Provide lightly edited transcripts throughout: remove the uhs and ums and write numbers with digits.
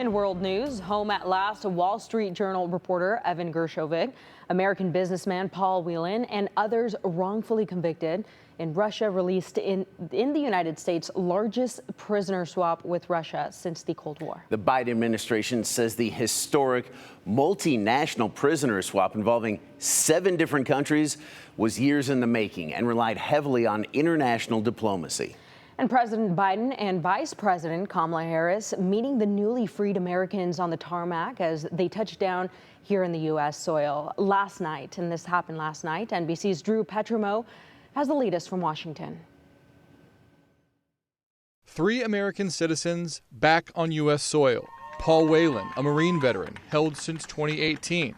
In world news, home at last, Wall Street Journal reporter Evan Gershkovich, American businessman Paul Whelan, and others wrongfully convicted in Russia released in the United States' largest prisoner swap with Russia since the Cold War. The Biden administration says the historic multinational prisoner swap involving 7 different countries was years in the making and relied heavily on international diplomacy. And President Biden and Vice President Kamala Harris meeting the newly freed Americans on the tarmac as they touched down here in the U.S. soil last night. And this happened last night. NBC's Drew Petromo has the latest from Washington. 3 American citizens back on U.S. soil. Paul Whelan, a Marine veteran, held since 2018.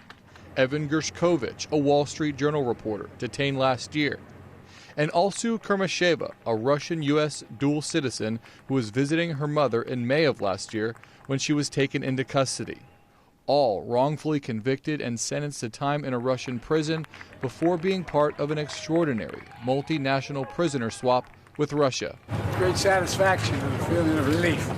Evan Gershkovich, a Wall Street Journal reporter, detained last year. And Alsu Kurmasheva, a Russian-U.S. dual citizen who was visiting her mother in May of last year when she was taken into custody. All wrongfully convicted and sentenced to time in a Russian prison before being part of an extraordinary multinational prisoner swap with Russia. Great satisfaction and a feeling of relief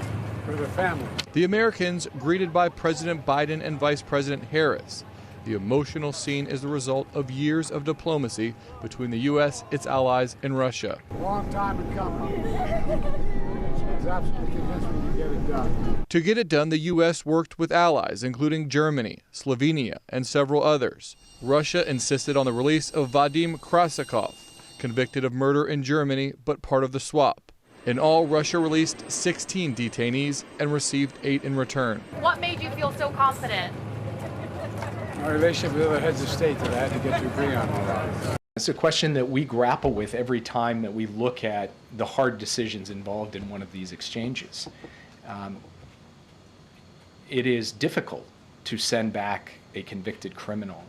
for the family. The Americans greeted by President Biden and Vice President Harris. The emotional scene is the result of years of diplomacy between the U.S., its allies, and Russia. Long time in coming. It's absolutely convinced we can get it done. To get it done, the U.S. worked with allies, including Germany, Slovenia, and several others. Russia insisted on the release of Vadim Krasikov, convicted of murder in Germany, but part of the swap. In all, Russia released 16 detainees and received 8 in return. What made you feel so confident? Our relationship with other heads of state that I had to get to agree on all that. It's a question that we grapple with every time that we look at the hard decisions involved in one of these exchanges. It is difficult to send back a convicted criminal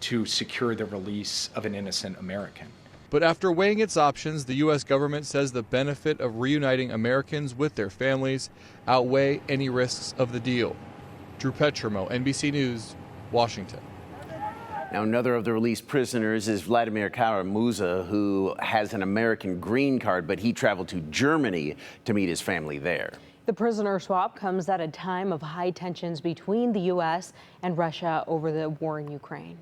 to secure the release of an innocent American. But after weighing its options, the U.S. government says the benefit of reuniting Americans with their families outweigh any risks of the deal. Drew Petromo, NBC News, Washington. Now, another of the released prisoners is Vladimir Kara-Murza, who has an American green card, but he traveled to Germany to meet his family there. The prisoner swap comes at a time of high tensions between the U.S. and Russia over the war in Ukraine.